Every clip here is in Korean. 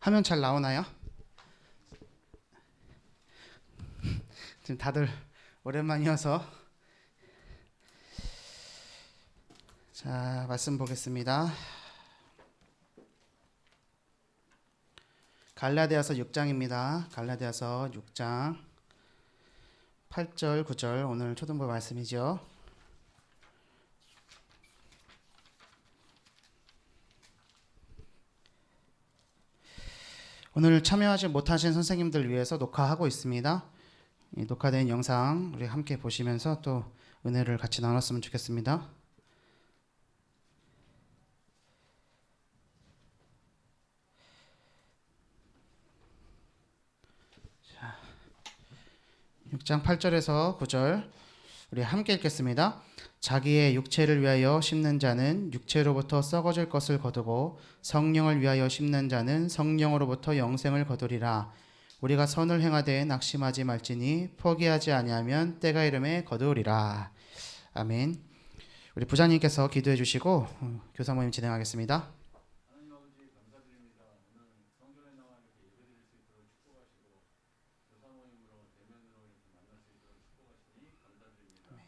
화면 잘 나오나요? 지금 다들 오랜만이어서 자, 말씀 보겠습니다. 갈라디아서 6장입니다. 갈라디아서 6장 8절 9절 오늘 초등부 말씀이죠. 오늘 참여하지 못하신 선생님들 위해서 녹화하고 있습니다. 이 녹화된 영상 우리 함께 보시면서 또 은혜를 같이 나눴으면 좋겠습니다. 자, 6장 8절에서 9절 우리 함께 읽겠습니다. 자기의 육체를 위하여 심는 자는 육체로부터 썩어질 것을 거두고 성령을 위하여 심는 자는 성령으로부터 영생을 거두리라. 우리가 선을 행하되 낙심하지 말지니 포기하지 아니하면 때가 이름에 거두리라. 아멘. 우리 부장님께서 기도해 주시고 교사 모임 진행하겠습니다. 하나님 아버지 감사드립니다. 오늘 성전에 나와 이렇게 예배드릴 수 있도록 축복하시고 교사 모임으로 대면으로 이렇게 만날 수 있도록 축복하시니 감사드립니다.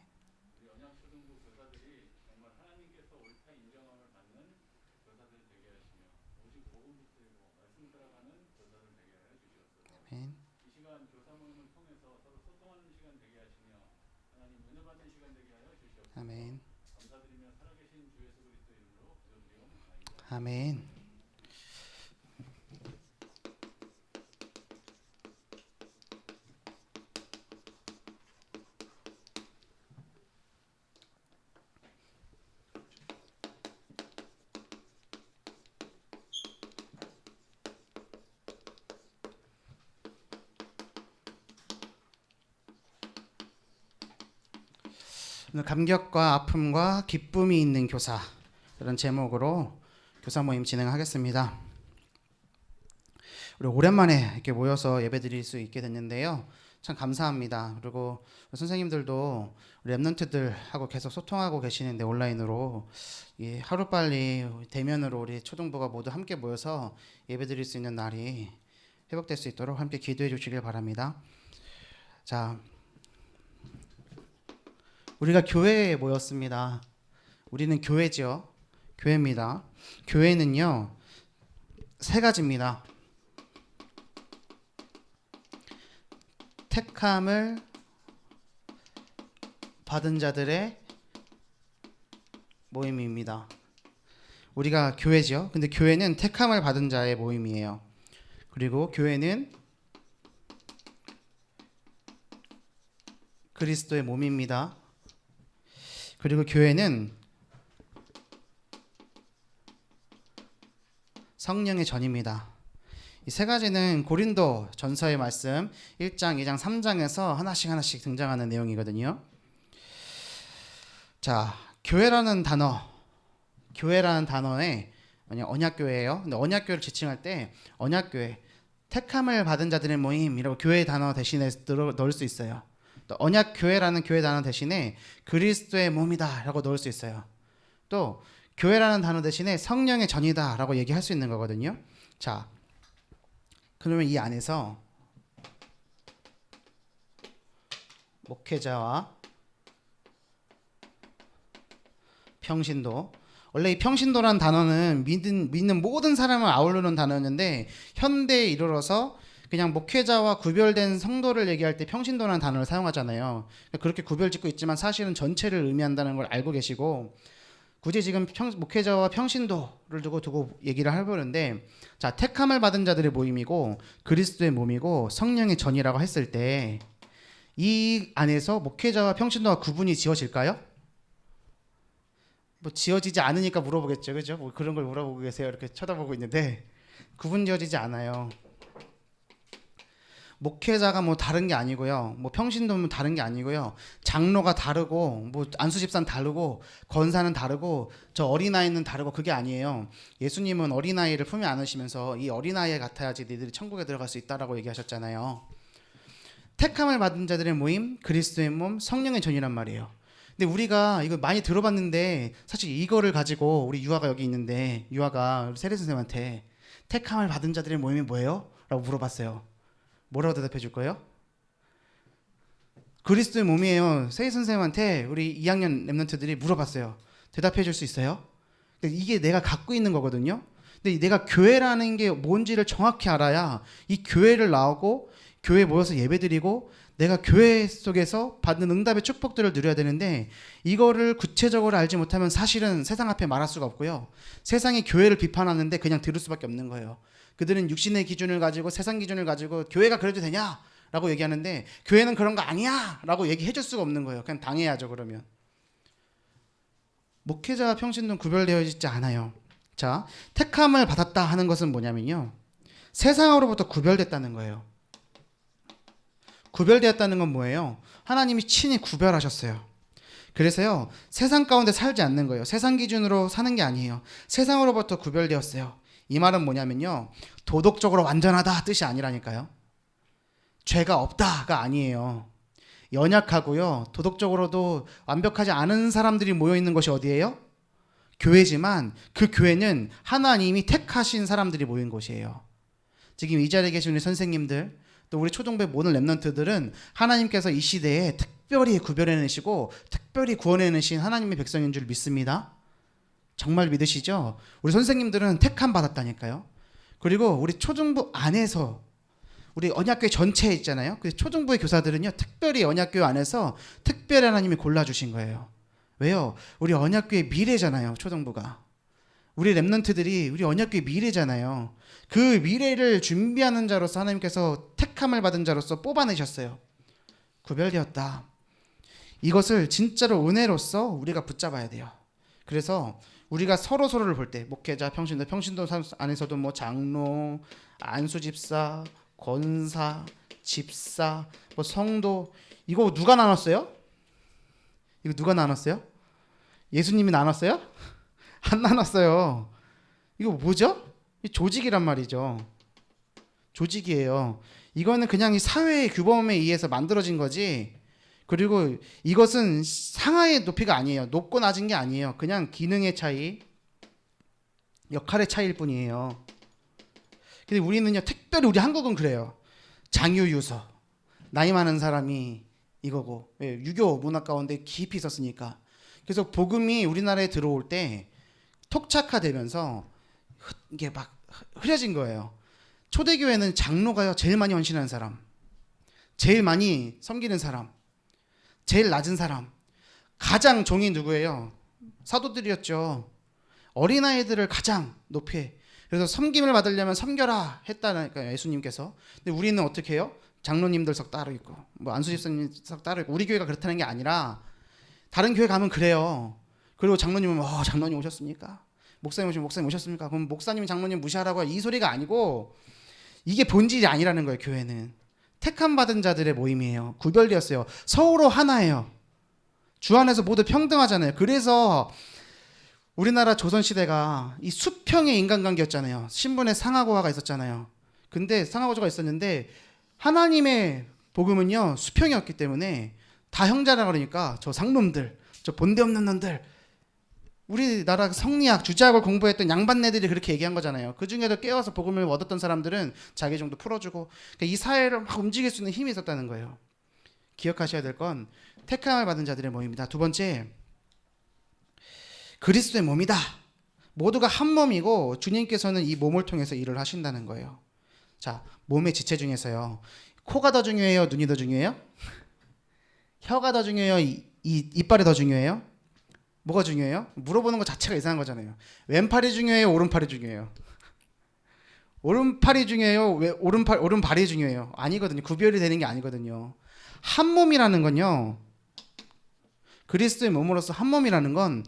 우리 언약초등부 교사들이 정말 하나님께서 옳다 인정함을 받는 교사들 되게 하시며 오직 복음 붙들고 말씀 따라가는 교사들 되게 하여 주시옵소서. 아멘. 이 시간 교사 모임을 통해서 서로 소통하는 시간 되게 하시며 하나님 은혜 받는 시간 되게 하여 주시옵소서. 아멘. 감사드리며 살아계신 주 예수 그리스도 이름으로 기도드리옵나이다. 아멘. 오늘 감격과 아픔과 기쁨이 있는 교사 이런 제목으로 교사 모임 진행하겠습니다. 우리 오랜만에 이렇게 모여서 예배드릴 수 있게 됐는데요. 참 감사합니다. 그리고 선생님들도 우리 랩런트들하고 계속 소통하고 계시는데 온라인으로 하루빨리 대면으로 우리 초등부가 모두 함께 모여서 예배드릴 수 있는 날이 회복될 수 있도록 함께 기도해 주시길 바랍니다. 자, 우리가 교회에 모였습니다. 우리는 교회죠. 교회입니다. 교회는요, 세 가지입니다. 택함을 받은 자들의 모임입니다. 우리가 교회죠. 근데 교회는 택함을 받은 자의 모임이에요. 그리고 교회는 그리스도의 몸입니다. 그리고 교회는 성령의 전입니다. 이 세 가지는 고린도 전서의 말씀 1장, 2장, 3장에서 하나씩 등장하는 내용이거든요. 자, 교회라는 단어에 언약교회예요. 근데 언약교회를 지칭할 때 언약교회, 택함을 받은 자들의 모임이라고 교회 단어 대신에 넣을 수 있어요. 또 언약교회라는 교회 단어 대신에 그리스도의 몸이다 라고 넣을 수 있어요. 또 교회라는 단어 대신에 성령의 전이다 라고 얘기할 수 있는 거거든요. 자, 그러면 이 안에서 목회자와 평신도, 원래 이 평신도라는 단어는 믿는 모든 사람을 아우르는 단어였는데 현대에 이르러서 그냥 목회자와 구별된 성도를 얘기할 때 평신도라는 단어를 사용하잖아요. 그렇게 구별짓고 있지만 사실은 전체를 의미한다는 걸 알고 계시고, 굳이 지금 목회자와 평신도를 두고 얘기를 해보는데, 자, 택함을 받은 자들의 모임이고 그리스도의 몸이고 성령의 전이라고 했을 때 이 안에서 목회자와 평신도가 구분이 지어질까요? 뭐 지어지지 않으니까 물어보겠죠, 그죠? 뭐 그런 걸 물어보고 계세요. 이렇게 쳐다보고 있는데 구분 지어지지 않아요. 목회자가 뭐 다른 게 아니고요. 뭐 평신도는 다른 게 아니고요. 장로가 다르고 뭐 안수집사는 다르고 권사는 다르고 저 어린아이는 다르고 그게 아니에요. 예수님은 어린아이를 품에 안으시면서 이 어린아이 같아야지 너희들이 천국에 들어갈 수 있다라고 얘기하셨잖아요. 택함을 받은 자들의 모임, 그리스도의 몸, 성령의 전이란 말이에요. 근데 우리가 이거 많이 들어봤는데 사실 이거를 가지고 우리 유아가 여기 있는데 유아가 세례 선생님한테 택함을 받은 자들의 모임이 뭐예요? 라고 물어봤어요. 뭐라고 대답해 줄 거예요? 그리스도의 몸이에요. 세희 선생님한테 우리 2학년 랩런트들이 물어봤어요. 대답해 줄 수 있어요? 근데 이게 내가 갖고 있는 거거든요. 근데 내가 교회라는 게 뭔지를 정확히 알아야 이 교회를 나오고 교회에 모여서 예배드리고 내가 교회 속에서 받는 응답의 축복들을 누려야 되는데 이거를 구체적으로 알지 못하면 사실은 세상 앞에 말할 수가 없고요. 세상이 교회를 비판하는데 그냥 들을 수밖에 없는 거예요. 그들은 육신의 기준을 가지고 세상 기준을 가지고 교회가 그래도 되냐? 라고 얘기하는데 교회는 그런 거 아니야! 라고 얘기해 줄 수가 없는 거예요. 그냥 당해야죠 그러면. 목회자와 평신도는 구별되어 있지 않아요. 자, 택함을 받았다 하는 것은 뭐냐면요. 세상으로부터 구별됐다는 거예요. 구별되었다는 건 뭐예요? 하나님이 친히 구별하셨어요. 그래서요, 세상 가운데 살지 않는 거예요. 세상 기준으로 사는 게 아니에요. 세상으로부터 구별되었어요. 이 말은 뭐냐면요, 도덕적으로 완전하다 뜻이 아니라니까요. 죄가 없다가 아니에요. 연약하고요, 도덕적으로도 완벽하지 않은 사람들이 모여 있는 것이 어디예요? 교회지만 그 교회는 하나님이 택하신 사람들이 모인 곳이에요. 지금 이 자리에 계신 우리 선생님들, 또 우리 초등부의 모든 랩런트들은 하나님께서 이 시대에 특별히 구별해내시고 특별히 구원해내신 하나님의 백성인 줄 믿습니다. 정말 믿으시죠? 우리 선생님들은 택함 받았다니까요. 그리고 우리 초중부 안에서 우리 언약교회 전체에 있잖아요. 그 초중부의 교사들은요, 특별히 언약교회 안에서 특별히 하나님이 골라주신 거예요. 왜요? 우리 언약교회 미래잖아요. 초등부가. 우리 랩런트들이 우리 언약교회 미래잖아요. 그 미래를 준비하는 자로서 하나님께서 택함을 받은 자로서 뽑아내셨어요. 구별되었다. 이것을 진짜로 은혜로서 우리가 붙잡아야 돼요. 그래서 우리가 서로를 볼 때 목회자, 평신도 안에서도 뭐 장로, 안수집사, 권사, 집사, 뭐 성도, 이거 누가 나눴어요? 이거 누가 나눴어요? 예수님이 나눴어요? 안 나눴어요. 이거 뭐죠? 이 조직이란 말이죠. 조직이에요. 이거는 그냥 이 사회의 규범에 의해서 만들어진 거지. 그리고 이것은 상하의 높이가 아니에요. 높고 낮은 게 아니에요. 그냥 기능의 차이, 역할의 차이일 뿐이에요. 근데 우리는요, 특별히 우리 한국은 그래요. 장유유서, 나이 많은 사람이 이거고, 유교 문화 가운데 깊이 있었으니까. 그래서 복음이 우리나라에 들어올 때 톡착화되면서 이게 막 흐려진 거예요. 초대교회는 장로가요, 제일 많이 헌신하는 사람, 제일 많이 섬기는 사람, 제일 낮은 사람, 가장 종이 누구예요? 사도들이었죠. 어린아이들을 가장 높이, 그래서 섬김을 받으려면 섬겨라 했다니까 예수님께서. 근데 우리는 어떻게 해요? 장로님들 석 따로 있고, 뭐 안수집사님 석 따로 있고. 우리 교회가 그렇다는 게 아니라 다른 교회 가면 그래요. 그리고 장로님은 장로님 오셨습니까? 목사님 오셨습니까? 그럼 목사님 장로님 무시하라고 이 소리가 아니고, 이게 본질이 아니라는 거예요. 교회는 택함 받은 자들의 모임이에요. 구별되었어요. 서로 하나예요. 주 안에서 모두 평등하잖아요. 그래서 우리나라 조선시대가 이 수평의 인간관계였잖아요. 신분의 상하고하가 있었잖아요. 근데 상하고조가 있었는데 하나님의 복음은요, 수평이었기 때문에 다 형제라 그러니까 저 상놈들, 저 본데 없는 놈들, 우리나라 성리학, 주제학을 공부했던 양반네들이 그렇게 얘기한 거잖아요. 그 중에도 깨어서 복음을 얻었던 사람들은 자기 정도 풀어주고, 그러니까 이 사회를 막 움직일 수 있는 힘이 있었다는 거예요. 기억하셔야 될 건 택함을 받은 자들의 모임이다. 두 번째, 그리스도의 몸이다. 모두가 한 몸이고 주님께서는 이 몸을 통해서 일을 하신다는 거예요. 자, 몸의 지체 중에서요, 코가 더 중요해요? 눈이 더 중요해요? 혀가 더 중요해요? 이빨이 더 중요해요? 뭐가 중요해요? 물어보는 것 자체가 이상한 거잖아요. 왼팔이 중요해요? 오른팔이 중요해요? 오른팔이 중요해요? 왜 오른발이 중요해요? 아니거든요. 구별이 되는 게 아니거든요. 한 몸이라는 건요, 그리스도의 몸으로서 한 몸이라는 건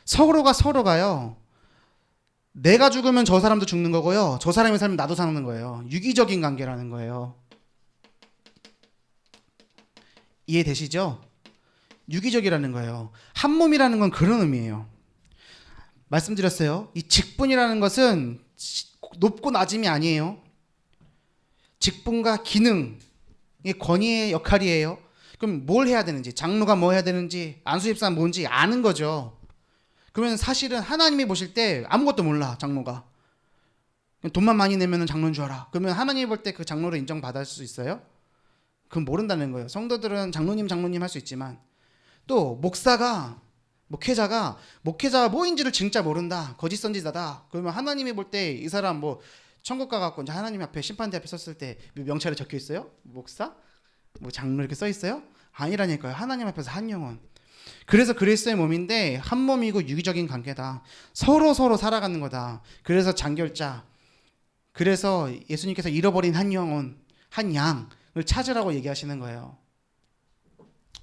서로가요, 내가 죽으면 저 사람도 죽는 거고요, 저 사람이 살면 나도 사는 거예요. 유기적인 관계라는 거예요. 이해되시죠? 유기적이라는 거예요. 한 몸이라는 건 그런 의미예요. 말씀드렸어요. 이 직분이라는 것은 높고 낮음이 아니에요. 직분과 기능, 이게 권위의 역할이에요. 그럼 뭘 해야 되는지, 장로가 뭐 해야 되는지, 안수집사는 뭔지 아는 거죠. 그러면 사실은 하나님이 보실 때 아무것도 몰라, 장로가. 돈만 많이 내면은 장로인 줄 알아. 그러면 하나님이 볼 때 그 장로를 인정받을 수 있어요? 그건 모른다는 거예요. 성도들은 장로님 할 수 있지만 또 목회자가 뭐인지를 진짜 모른다. 거짓 선지자다. 그러면 하나님이 볼 때 이 사람 뭐 천국 가갖고 이제 하나님 앞에 심판대 앞에 섰을 때 명찰에 적혀 있어요? 목사? 뭐 장로 이렇게 써 있어요? 아니라니까요. 하나님 앞에서 한 영혼. 그래서 그리스도의 몸인데 한 몸이고 유기적인 관계다. 서로 살아가는 거다. 그래서 장결자. 그래서 예수님께서 잃어버린 한 영혼, 한 양을 찾으라고 얘기하시는 거예요.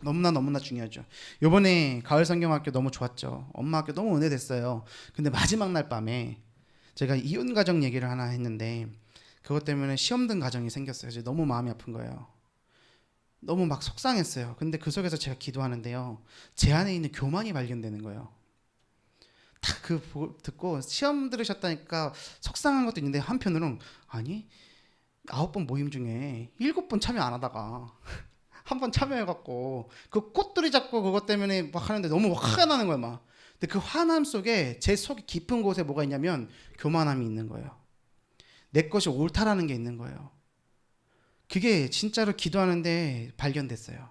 너무나 중요하죠. 요번에 가을 성경학교 너무 좋았죠. 엄마 학교 너무 은혜됐어요. 근데 마지막 날 밤에 제가 이혼 가정 얘기를 하나 했는데 그것 때문에 시험 든 가정이 생겼어요. 이제 너무 마음이 아픈 거예요. 너무 막 속상했어요. 근데 그 속에서 제가 기도하는데요. 제 안에 있는 교만이 발견되는 거예요. 딱 듣고 시험 들으셨다니까 속상한 것도 있는데 한편으로는 아니 9번 모임 중에 7번 참여 안 하다가 한 번 참여해갖고 그 꽃들이 잡고 그것 때문에 막 하는데 너무 화가 나는 거야 막. 근데 그 화남 속에 제 속 깊은 곳에 뭐가 있냐면 교만함이 있는 거예요. 내 것이 옳다라는 게 있는 거예요. 그게 진짜로 기도하는데 발견됐어요.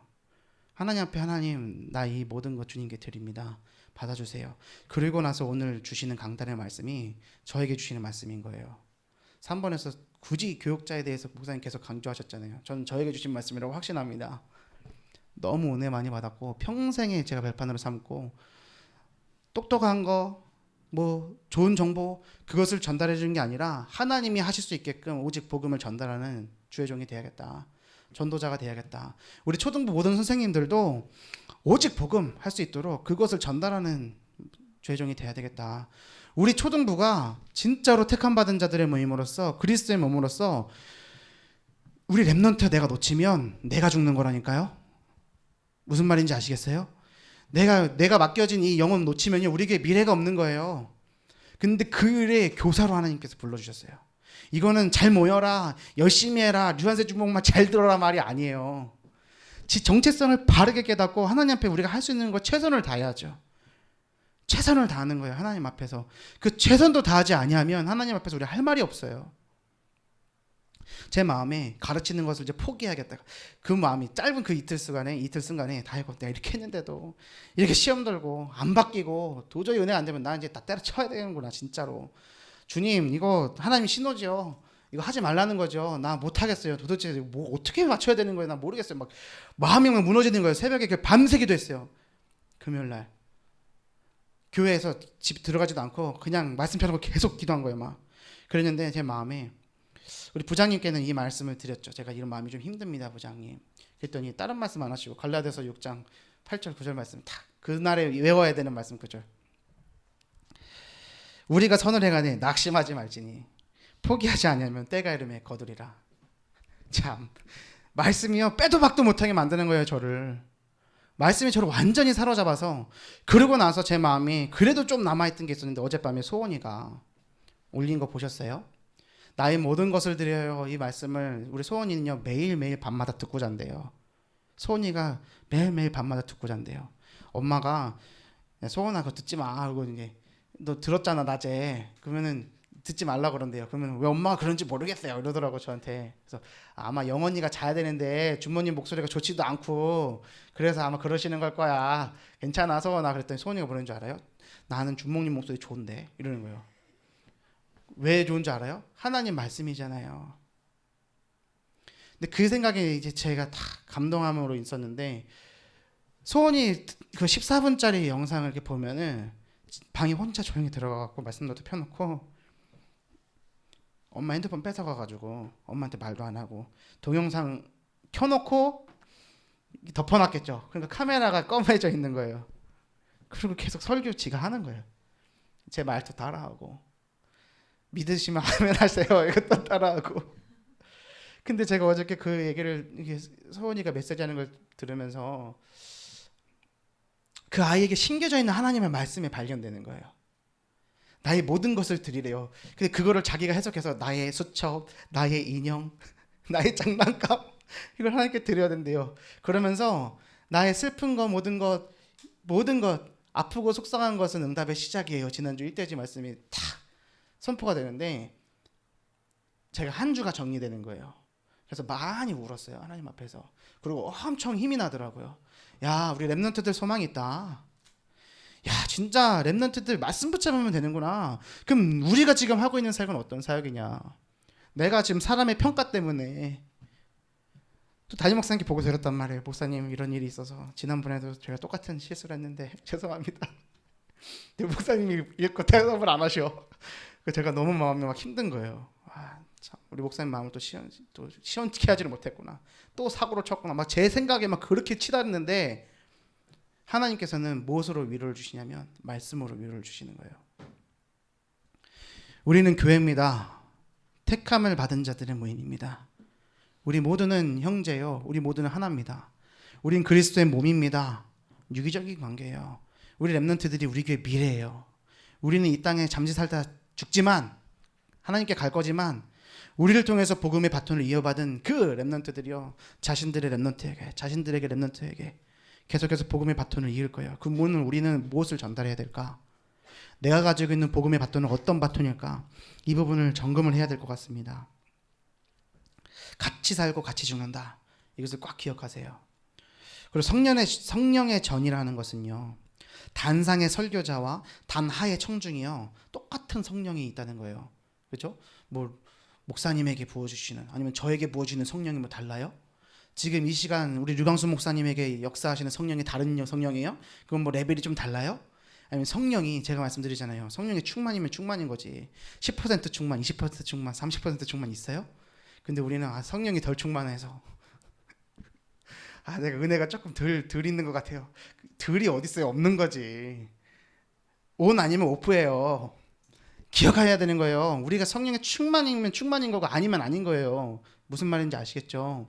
하나님 앞에 하나님 나 이 모든 것 주님께 드립니다. 받아주세요. 그리고 나서 오늘 주시는 강단의 말씀이 저에게 주시는 말씀인 거예요. 3번에서 굳이 교육자에 대해서 목사님께서 강조하셨잖아요. 저는 저에게 주신 말씀이라고 확신합니다. 너무 은혜 많이 받았고 평생에 제가 별판으로 삼고 똑똑한 거, 뭐 좋은 정보 그것을 전달해 주는 게 아니라 하나님이 하실 수 있게끔 오직 복음을 전달하는 주의 종이 되야겠다. 전도자가 되야겠다. 우리 초등부 모든 선생님들도 오직 복음 할 수 있도록 그것을 전달하는 주의 종이 돼야 되겠다. 우리 초등부가 진짜로 택함 받은 자들의 모임으로서 그리스도의 몸으로서 우리 랩넌트 내가 놓치면 내가 죽는 거라니까요. 무슨 말인지 아시겠어요? 내가 맡겨진 이 영혼 놓치면요 우리에게 미래가 없는 거예요. 근데 그의 교사로 하나님께서 불러주셨어요. 이거는 잘 모여라, 열심히 해라, 류한세 주목만 잘 들어라 말이 아니에요. 정체성을 바르게 깨닫고 하나님 앞에 우리가 할 수 있는 거 최선을 다해야죠. 최선을 다하는 거예요. 하나님 앞에서. 그 최선도 다하지 아니하면 하나님 앞에서 우리 할 말이 없어요. 제 마음에 가르치는 것을 이제 포기해야겠다. 그 마음이 짧은 그 이틀 순간에 다 해고 내가 이렇게 했는데도 이렇게 시험 들고 안 바뀌고 도저히 은혜 안 되면 나 이제 다 때려쳐야 되는구나 진짜로. 주님 이거 하나님 신호지요. 이거 하지 말라는 거죠. 나 못하겠어요. 도대체 뭐 어떻게 맞춰야 되는 거예요. 나 모르겠어요. 막 마음이 막 무너지는 거예요. 새벽에 밤새 기도했어요. 금요일날 교회에서 집 들어가지도 않고 그냥 말씀 펴놓고 계속 기도한 거예요. 막 그랬는데 제 마음에 우리 부장님께는 이 말씀을 드렸죠. 제가 이런 마음이 좀 힘듭니다, 부장님. 그랬더니 다른 말씀 안 하시고 갈라디아서 6장 8절 9절 말씀 다 그날에 외워야 되는 말씀 9절. 우리가 선을 행하니 낙심하지 말지니 포기하지 아니하면 때가 이르매 거두리라. 참 말씀이요 빼도 박도 못하게 만드는 거예요. 저를 말씀이 저를 완전히 사로잡아서 그러고 나서 제 마음이 그래도 좀 남아있던 게 있었는데 어젯밤에 소원이가 올린 거 보셨어요? 나의 모든 것을 드려요. 이 말씀을 우리 소원이는요 매일매일 밤마다 듣고 잔대요. 소원이가 매일매일 밤마다 듣고 잔대요. 엄마가 소원아 그거 듣지 마 하고 이제 너 들었잖아 낮에 그러면은 듣지 말라 그런대요. 그러면 왜 엄마가 그런지 모르겠어요 이러더라고 저한테. 그래서 아마 영언니가 자야 되는데 주모님 목소리가 좋지도 않고 그래서 아마 그러시는 걸 거야. 괜찮아 소원아. 그랬더니 소원이가 뭐라는 줄 알아요? 나는 주모님 목소리 좋은데 이러는 거예요. 왜 좋은 줄 알아요? 하나님 말씀이잖아요. 근데 그 생각에 이제 제가 다 감동함으로 있었는데 소원이 그 14분짜리 영상을 이렇게 보면은 방에 혼자 조용히 들어가갖고 말씀노트 펴놓고 엄마 핸드폰 뺏어가가지고 엄마한테 말도 안 하고 동영상 켜놓고 덮어놨겠죠. 그러니까 카메라가 검해져 있는 거예요. 그리고 계속 설교 지가 하는 거예요. 제 말도 따라하고 믿으시면 아멘 하세요. 이것도 따라하고. 근데 제가 어저께 그 얘기를 이게 소원이가 메시지하는 걸 들으면서 그 아이에게 심겨져 있는 하나님의 말씀이 발견되는 거예요. 나의 모든 것을 드리래요. 근데 그거를 자기가 해석해서 나의 수첩, 나의 인형, 나의 장난감 이걸 하나님께 드려야 된대요. 그러면서 나의 슬픈 것 모든 것 아프고 속상한 것은 응답의 시작이에요. 지난주 1대지 말씀이 탁 선포가 되는데 제가 한 주가 정리되는 거예요. 그래서 많이 울었어요. 하나님 앞에서. 그리고 엄청 힘이 나더라고요. 야, 우리 랩런트들 소망이 있다. 야, 진짜 랩런트들 말씀 붙잡으면 되는구나. 그럼 우리가 지금 하고 있는 사역은 어떤 사역이냐? 내가 지금 사람의 평가 때문에 또 담임 목사님께 보고 들었단 말이에요. 목사님, 이런 일이 있어서 지난번에도 제가 똑같은 실수를 했는데 죄송합니다. 목사님이 읽고 대답을 안 하셔. 제가 너무 마음이 막 힘든 거예요. 참, 우리 목사님 마음을 또 시원케 하지를 못했구나. 또 사고를 쳤구나. 막 제 생각에 막 그렇게 치닫는데 하나님께서는 무엇으로 위로를 주시냐면 말씀으로 위로를 주시는 거예요. 우리는 교회입니다. 택함을 받은 자들의 모임입니다. 우리 모두는 형제요. 우리 모두는 하나입니다. 우린 그리스도의 몸입니다. 유기적인 관계예요. 우리 랩런트들이 우리 교회 미래예요. 우리는 이 땅에 잠시 살다 죽지만 하나님께 갈 거지만 우리를 통해서 복음의 바톤을 이어받은 그 랩런트들이요. 자신들의 랩런트에게 계속해서 복음의 바톤을 이을 거예요. 그 문은 우리는 무엇을 전달해야 될까? 내가 가지고 있는 복음의 바톤은 어떤 바톤일까? 이 부분을 점검을 해야 될 것 같습니다. 같이 살고 같이 죽는다. 이것을 꽉 기억하세요. 그리고 성령의 전이라는 것은요. 단상의 설교자와 단하의 청중이요. 똑같은 성령이 있다는 거예요. 그렇죠? 뭐 목사님에게 부어주시는 아니면 저에게 부어주는 성령이 뭐 달라요? 지금 이 시간 우리 류광수 목사님에게 역사하시는 성령이 다른 성령이에요? 그건 뭐 레벨이 좀 달라요? 아니면 성령이 제가 말씀드리잖아요. 성령의 충만이면 충만인 거지. 10% 충만, 20% 충만, 30% 충만 있어요? 근데 우리는 성령이 덜 충만해서 내가 은혜가 조금 덜 있는 것 같아요. 덜이 어디 있어요? 없는 거지. 온 아니면 오프예요. 기억해야 되는 거예요. 우리가 성령의 충만이면 충만인 거고 아니면 아닌 거예요. 무슨 말인지 아시겠죠?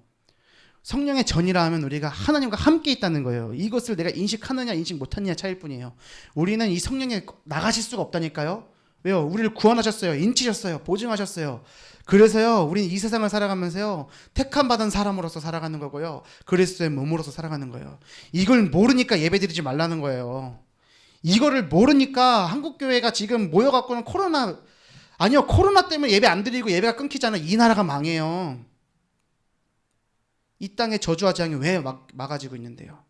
성령의 전이라 하면 우리가 하나님과 함께 있다는 거예요. 이것을 내가 인식하느냐 인식 못하느냐 차이일 뿐이에요. 우리는 이 성령에 나가실 수가 없다니까요. 왜요? 우리를 구원하셨어요. 인치셨어요. 보증하셨어요. 그래서요, 우리는 이 세상을 살아가면서요, 택함 받은 사람으로서 살아가는 거고요, 그리스도의 몸으로서 살아가는 거예요. 이걸 모르니까 예배드리지 말라는 거예요. 이거를 모르니까 한국 교회가 지금 모여갖고는 코로나 때문에 예배 안 드리고 예배가 끊기잖아요. 이 나라가 망해요. 이 땅에 저주와 재앙이 왜 막아지고 있는데요?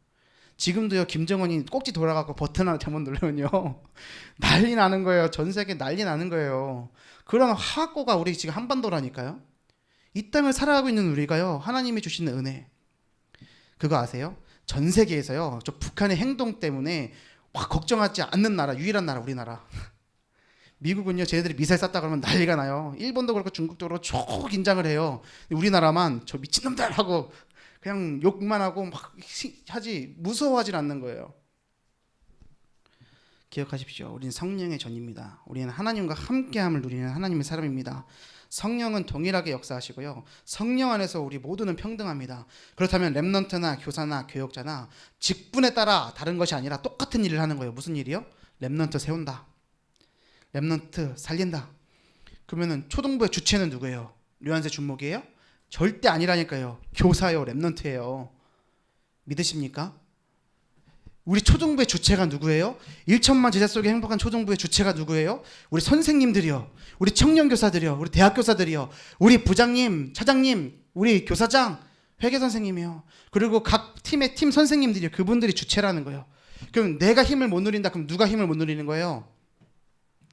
지금도요, 김정은이 꼭지 돌아가고 버튼 하나 잘못 누르면요 난리 나는 거예요. 전 세계 난리 나는 거예요. 그런 화학고가 우리 지금 한반도라니까요. 이 땅을 살아가고 있는 우리가요, 하나님이 주시는 은혜 그거 아세요? 전 세계에서요, 저 북한의 행동 때문에 확 걱정하지 않는 나라, 유일한 나라 우리나라. 미국은요, 쟤네들이 미사일 쐈다 그러면 난리가 나요. 일본도 그렇고 중국도 그렇고 초 긴장을 해요. 우리나라만 저 미친놈들 하고 그냥 욕만 하고 막 하지, 무서워하진 않는 거예요. 기억하십시오. 우리는 성령의 전입니다. 우리는 하나님과 함께함을 누리는 하나님의 사람입니다. 성령은 동일하게 역사하시고요. 성령 안에서 우리 모두는 평등합니다. 그렇다면 랩넌트나 교사나 교역자나 직분에 따라 다른 것이 아니라 똑같은 일을 하는 거예요. 무슨 일이요? 랩넌트 세운다. 랩넌트 살린다. 그러면은 초등부의 주체는 누구예요? 류한세 준목이에요? 절대 아니라니까요. 교사요, 랩넌트예요. 믿으십니까? 우리 초등부의 주체가 누구예요? 1천만 제자 속에 행복한 초등부의 주체가 누구예요? 우리 선생님들이요, 우리 청년교사들이요, 우리 대학교사들이요, 우리 부장님, 차장님, 우리 교사장, 회계선생님이요. 그리고 각 팀의 팀 선생님들이요. 그분들이 주체라는 거예요. 그럼 내가 힘을 못 누린다. 그럼 누가 힘을 못 누리는 거예요?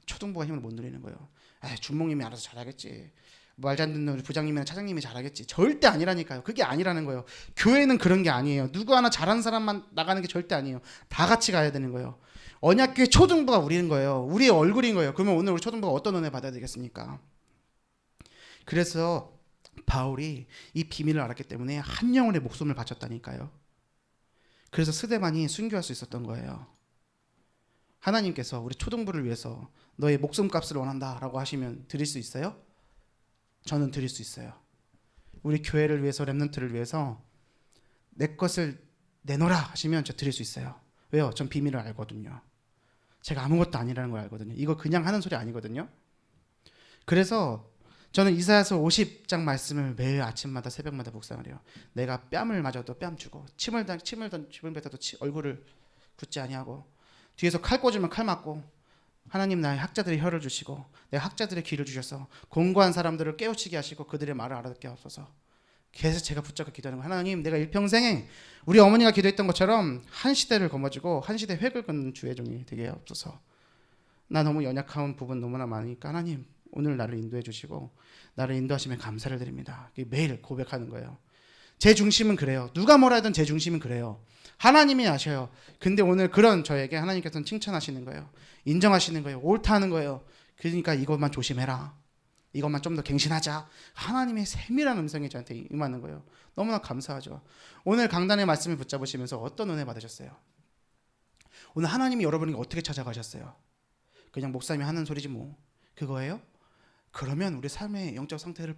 초등부가 힘을 못 누리는 거예요. 준목님이 알아서 잘하겠지. 말 잘 듣는 우리 부장님이나 차장님이 잘하겠지. 절대 아니라니까요. 그게 아니라는 거예요. 교회는 그런 게 아니에요. 누구 하나 잘하는 사람만 나가는 게 절대 아니에요. 다 같이 가야 되는 거예요. 언약교회 초등부가 우리인 거예요. 우리의 얼굴인 거예요. 그러면 오늘 우리 초등부가 어떤 은혜 받아야 되겠습니까? 그래서 바울이 이 비밀을 알았기 때문에 한 영혼의 목숨을 바쳤다니까요. 그래서 스데반이 순교할 수 있었던 거예요. 하나님께서 우리 초등부를 위해서 너의 목숨값을 원한다라고 하시면 드릴 수 있어요? 저는 드릴 수 있어요. 우리 교회를 위해서, 랩넌트를 위해서 내 것을 내놓으라 하시면 저 드릴 수 있어요. 왜요? 전 비밀을 알거든요. 제가 아무것도 아니라는 걸 알거든요. 이거 그냥 하는 소리 아니거든요. 그래서 저는 이사야서 50장 말씀을 매일 아침마다 새벽마다 묵상을 해요. 내가 뺨을 맞아도 뺨 주고 침을 뱉어도 얼굴을 굳지 아니하고 뒤에서 칼 꽂으면 칼 맞고 하나님 나의 학자들의 혀를 주시고 내 학자들의 귀를 주셔서 공고한 사람들을 깨우치게 하시고 그들의 말을 알아듣게 하옵소서. 계속 제가 붙잡고 기도하는 거예요. 하나님 내가 일평생에 우리 어머니가 기도했던 것처럼 한 시대를 거머쥐고 한 시대 획을 긋는 주의 종이 되게 하옵소서. 나 너무 연약한 부분 너무나 많으니까 하나님 오늘 나를 인도해 주시고 나를 인도하시면 감사를 드립니다. 매일 고백하는 거예요. 제 중심은 그래요. 누가 뭐라 하든 제 중심은 그래요. 하나님이 아셔요. 근데 오늘 그런 저에게 하나님께서는 칭찬하시는 거예요. 인정하시는 거예요. 옳다 하는 거예요. 그러니까 이것만 조심해라. 이것만 좀 더 갱신하자. 하나님의 세밀한 음성이 저한테 임하는 거예요. 너무나 감사하죠. 오늘 강단의 말씀을 붙잡으시면서 어떤 은혜 받으셨어요? 오늘 하나님이 여러분에게 어떻게 찾아가셨어요? 그냥 목사님이 하는 소리지 뭐. 그거예요? 그러면 우리 삶의 영적 상태를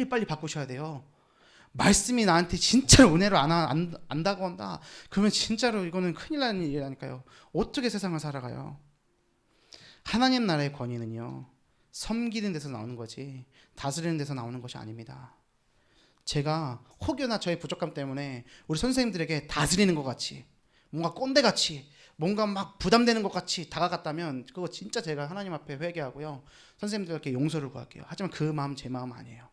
빨리 바꾸셔야 돼요. 말씀이 나한테 진짜로 은혜로 안 다가온다. 그러면 진짜로 이거는 큰일 나는 일이라니까요. 어떻게 세상을 살아가요? 하나님 나라의 권위는요. 섬기는 데서 나오는 거지 다스리는 데서 나오는 것이 아닙니다. 제가 혹여나 저의 부족함 때문에 우리 선생님들에게 다스리는 것 같이 뭔가 꼰대같이 뭔가 막 부담되는 것 같이 다가갔다면 그거 진짜 제가 하나님 앞에 회개하고요. 선생님들께 용서를 구할게요. 하지만 그 마음 제 마음 아니에요.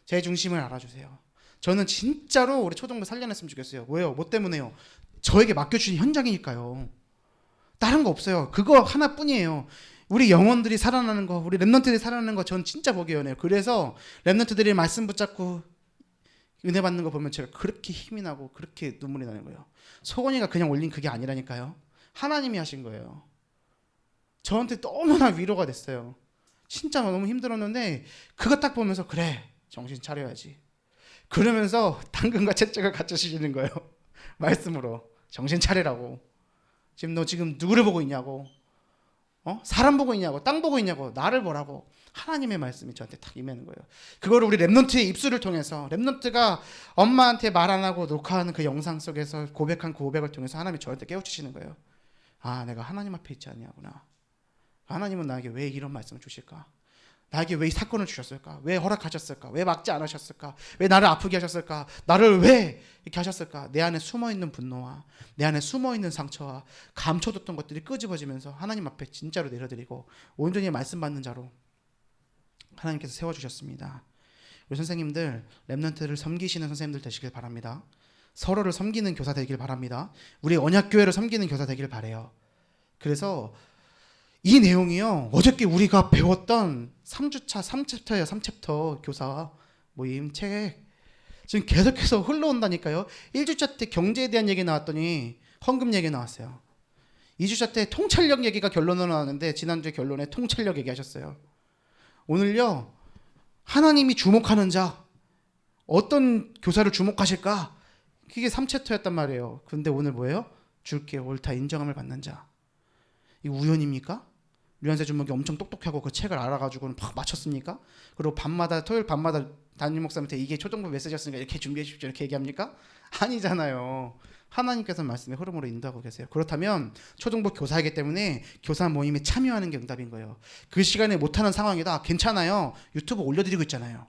제 중심을 알아주세요. 저는 진짜로 우리 초등부 살려냈으면 좋겠어요. 왜요? 뭐 때문에요? 저에게 맡겨주신 현장이니까요. 다른 거 없어요. 그거 하나뿐이에요. 우리 영혼들이 살아나는 거, 우리 랩런트들이 살아나는 거 전 진짜 보기 원해요. 그래서 랩런트들이 말씀 붙잡고 은혜 받는 거 보면 제가 그렇게 힘이 나고 그렇게 눈물이 나는 거예요. 소건이가 그냥 올린 그게 아니라니까요. 하나님이 하신 거예요. 저한테 너무나 위로가 됐어요. 진짜 너무 힘들었는데 그거 딱 보면서 그래 정신 차려야지. 그러면서 당근과 채찍을 갖다 주시는 거예요. 말씀으로 정신 차리라고. 지금 너 지금 누구를 보고 있냐고. 사람 보고 있냐고. 땅 보고 있냐고. 나를 보라고. 하나님의 말씀이 저한테 딱 임하는 거예요. 그거를 우리 랩런트의 입술을 통해서 랩런트가 엄마한테 말 안 하고 녹화하는 그 영상 속에서 고백한 그 고백을 통해서 하나님이 저한테 깨우치시는 거예요. 아 내가 하나님 앞에 있지 않냐구나. 하나님은 나에게 왜 이런 말씀을 주실까? 나에게 왜 이 사건을 주셨을까? 왜 허락하셨을까? 왜 막지 않으셨을까? 왜 나를 아프게 하셨을까? 나를 왜 이렇게 하셨을까? 내 안에 숨어있는 분노와 내 안에 숨어있는 상처와 감춰뒀던 것들이 끄집어지면서 하나님 앞에 진짜로 내려드리고 온전히 말씀 받는 자로 하나님께서 세워주셨습니다. 우리 선생님들 랩런트를 섬기시는 선생님들 되시길 바랍니다. 서로를 섬기는 교사 되길 바랍니다. 우리 언약교회를 섬기는 교사 되길 바라요. 그래서 이 내용이요. 어저께 우리가 배웠던 3주차 3챕터예요. 3챕터 교사 모임 책 지금 계속해서 흘러온다니까요. 1주차 때 경제에 대한 얘기 나왔더니 헌금 얘기 나왔어요. 2주차 때 통찰력 얘기가 결론으로 나왔는데 지난주에 결론에 통찰력 얘기하셨어요. 오늘요. 하나님이 주목하는 자 어떤 교사를 주목하실까? 그게 3챕터였단 말이에요. 근데 오늘 뭐예요? 줄게 옳다 인정함을 받는 자. 이거 우연입니까? 류한세 주목이 엄청 똑똑하고 그 책을 알아가지고는 막 맞췄습니까? 그리고 밤마다 토요일 밤마다 담임 목사님한테 이게 초등부 메시지였으니까 이렇게 준비해 주십시오 이렇게 얘기합니까? 아니잖아요. 하나님께서 말씀의 흐름으로 인도하고 계세요. 그렇다면 초등부 교사이기 때문에 교사 모임에 참여하는 게 응답인 거예요. 그 시간에 못하는 상황이다. 괜찮아요. 유튜브 올려드리고 있잖아요.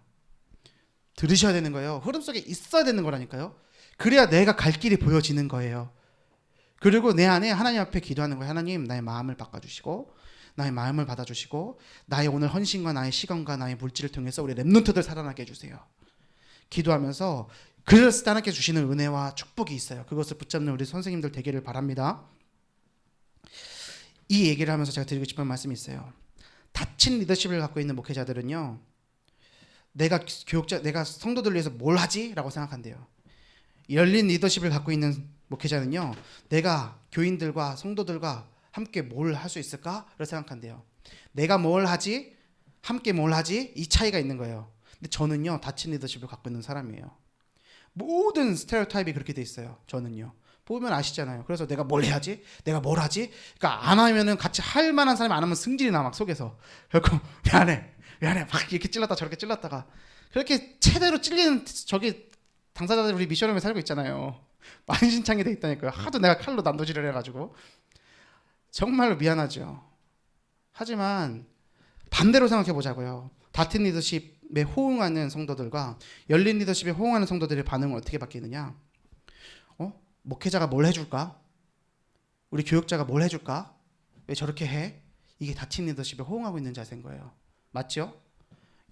들으셔야 되는 거예요. 흐름 속에 있어야 되는 거라니까요. 그래야 내가 갈 길이 보여지는 거예요. 그리고 내 안에 하나님 앞에 기도하는 거예요. 하나님 나의 마음을 바꿔주시고 나의 마음을 받아주시고 나의 오늘 헌신과 나의 시간과 나의 물질을 통해서 우리 랩런트들 살아나게 해주세요. 기도하면서 그랬을 때 하나님께 주시는 은혜와 축복이 있어요. 그것을 붙잡는 우리 선생님들 되기를 바랍니다. 이 얘기를 하면서 제가 드리고 싶은 말씀이 있어요. 닫힌 리더십을 갖고 있는 목회자들은요. 내가 성도들을 위해서 뭘 하지? 라고 생각한대요. 열린 리더십을 갖고 있는 목회자는요. 내가 교인들과 성도들과 함께 뭘 할 수 있을까를 생각한대요. 내가 뭘 하지? 함께 뭘 하지? 이 차이가 있는 거예요. 근데 저는요. 닫힌 리더십을 갖고 있는 사람이에요. 모든 스테레오타입이 그렇게 돼 있어요. 저는요. 보면 아시잖아요. 그래서 내가 뭘 해야지? 내가 뭘 하지? 그러니까 안 하면은 같이 할 만한 사람이 안 하면 승질이 나 막 속에서. 그래서 미안해 막 이렇게 찔렀다 저렇게 찔렀다가 그렇게 최대로 찔리는 저기 당사자들 우리 미션홈에 살고 있잖아요. 만신창이 돼 있다니까요. 하도 내가 칼로 난도질을 해가지고 정말로 미안하죠. 하지만 반대로 생각해 보자고요. 닫힌 리더십에 호응하는 성도들과 열린 리더십에 호응하는 성도들의 반응은 어떻게 바뀌느냐? 목회자가 뭘 해줄까? 우리 교육자가 뭘 해줄까? 왜 저렇게 해? 이게 닫힌 리더십에 호응하고 있는 자세인 거예요. 맞죠?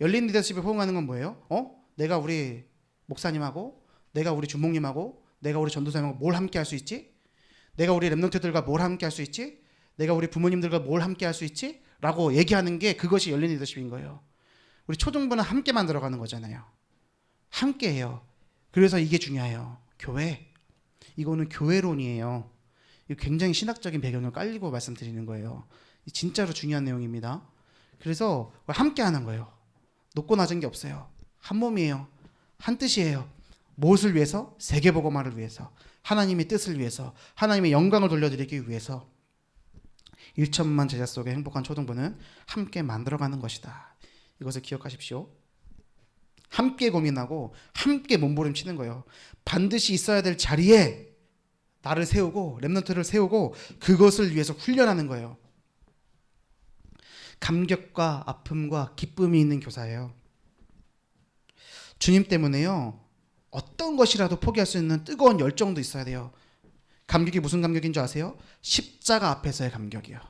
열린 리더십에 호응하는 건 뭐예요? 내가 우리 목사님하고, 내가 우리 주목님하고, 내가 우리 전도사님하고 뭘 함께 할 수 있지? 내가 우리 랩런트들과 뭘 함께 할 수 있지? 내가 우리 부모님들과 뭘 함께 할 수 있지? 라고 얘기하는 게 그것이 열린 리더십인 거예요. 우리 초중부는 함께 만들어가는 거잖아요. 함께 해요. 그래서 이게 중요해요. 교회. 이거는 교회론이에요. 이거 굉장히 신학적인 배경을 깔리고 말씀드리는 거예요. 진짜로 중요한 내용입니다. 그래서 함께 하는 거예요. 높고 낮은 게 없어요. 한 몸이에요. 한 뜻이에요. 무엇을 위해서? 세계복음화를 위해서. 하나님의 뜻을 위해서. 하나님의 영광을 돌려드리기 위해서. 1천만 제자 속의 행복한 초등부는 함께 만들어가는 것이다. 이것을 기억하십시오. 함께 고민하고 함께 몸부림치는 거예요. 반드시 있어야 될 자리에 나를 세우고 렘넌트를 세우고 그것을 위해서 훈련하는 거예요. 감격과 아픔과 기쁨이 있는 교사예요. 주님 때문에요. 어떤 것이라도 포기할 수 있는 뜨거운 열정도 있어야 돼요. 감격이 무슨 감격인 줄 아세요? 십자가 앞에서의 감격이요.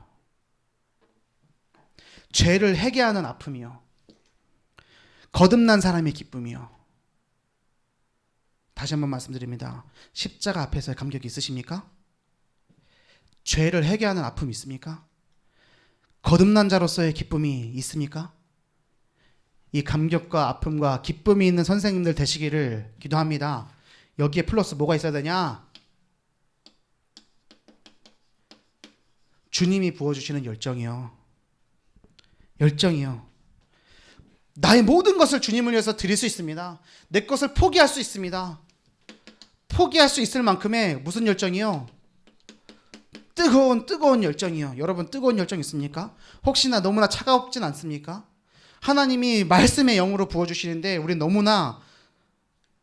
죄를 회개하는 아픔이요. 거듭난 사람의 기쁨이요. 다시 한번 말씀드립니다. 십자가 앞에서의 감격이 있으십니까? 죄를 회개하는 아픔이 있습니까? 거듭난 자로서의 기쁨이 있습니까? 이 감격과 아픔과 기쁨이 있는 선생님들 되시기를 기도합니다. 여기에 플러스 뭐가 있어야 되냐? 주님이 부어주시는 열정이요. 열정이요. 나의 모든 것을 주님을 위해서 드릴 수 있습니다. 내 것을 포기할 수 있습니다. 포기할 수 있을 만큼의 무슨 열정이요? 뜨거운 열정이요. 여러분 뜨거운 열정 있습니까? 혹시나 너무나 차가웠진 않습니까? 하나님이 말씀의 영으로 부어주시는데 우리 너무나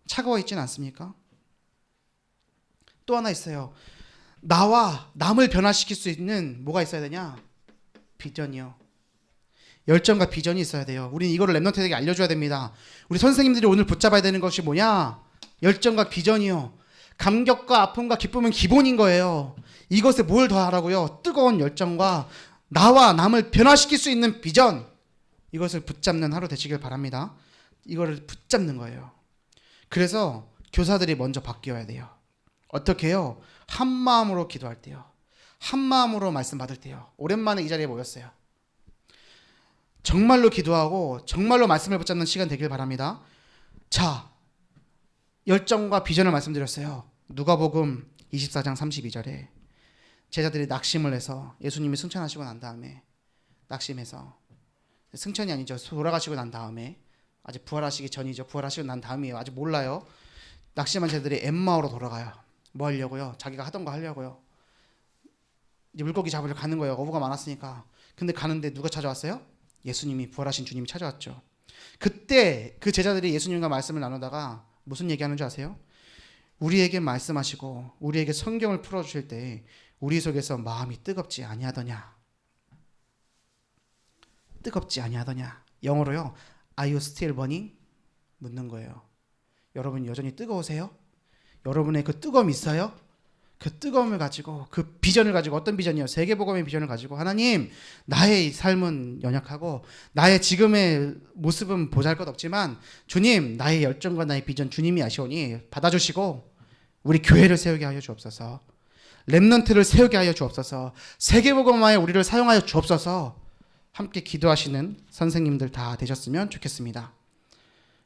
차가워 있진 않습니까? 또 하나 있어요. 나와 남을 변화시킬 수 있는 뭐가 있어야 되냐? 비전이요. 열정과 비전이 있어야 돼요. 우린 이거를 랩런트에게 알려줘야 됩니다. 우리 선생님들이 오늘 붙잡아야 되는 것이 뭐냐? 열정과 비전이요. 감격과 아픔과 기쁨은 기본인 거예요. 이것에 뭘 더하라고요? 뜨거운 열정과 나와 남을 변화시킬 수 있는 비전. 이것을 붙잡는 하루 되시길 바랍니다. 이거를 붙잡는 거예요. 그래서 교사들이 먼저 바뀌어야 돼요. 어떻게 해요? 한 마음으로 기도할 때요. 한 마음으로 말씀 받을 때요. 오랜만에 이 자리에 모였어요. 정말로 기도하고 정말로 말씀을 붙잡는 시간 되길 바랍니다. 자, 열정과 비전을 말씀드렸어요. 누가복음 24장 32절에 제자들이 낙심을 해서 예수님이 승천하시고 난 다음에 낙심해서 승천이 아니죠. 돌아가시고 난 다음에 아직 부활하시기 전이죠. 부활하시고 난 다음이에요. 아직 몰라요. 낙심한 제자들이 엠마오로 돌아가요. 뭐 하려고요? 자기가 하던 거 하려고요. 이제 물고기 잡으러 가는 거예요. 어부가 많았으니까. 근데 가는데 누가 찾아왔어요? 예수님이 부활하신 주님이 찾아왔죠. 그때 그 제자들이 예수님과 말씀을 나누다가 무슨 얘기하는 줄 아세요? 우리에게 말씀하시고 우리에게 성경을 풀어주실 때 우리 속에서 마음이 뜨겁지 아니하더냐. 뜨겁지 아니하더냐. 영어로요. Are you still burning? 묻는 거예요. 여러분 여전히 뜨거우세요? 여러분의 그 뜨거움이 있어요? 그 뜨거움을 가지고 그 비전을 가지고 어떤 비전이요? 세계복음의 비전을 가지고 하나님 나의 삶은 연약하고 나의 지금의 모습은 보잘것없지만 주님 나의 열정과 나의 비전 주님이 아시오니 받아주시고 우리 교회를 세우게 하여 주옵소서. 렘넌트를 세우게 하여 주옵소서. 세계복음화에 우리를 사용하여 주옵소서. 함께 기도하시는 선생님들 다 되셨으면 좋겠습니다.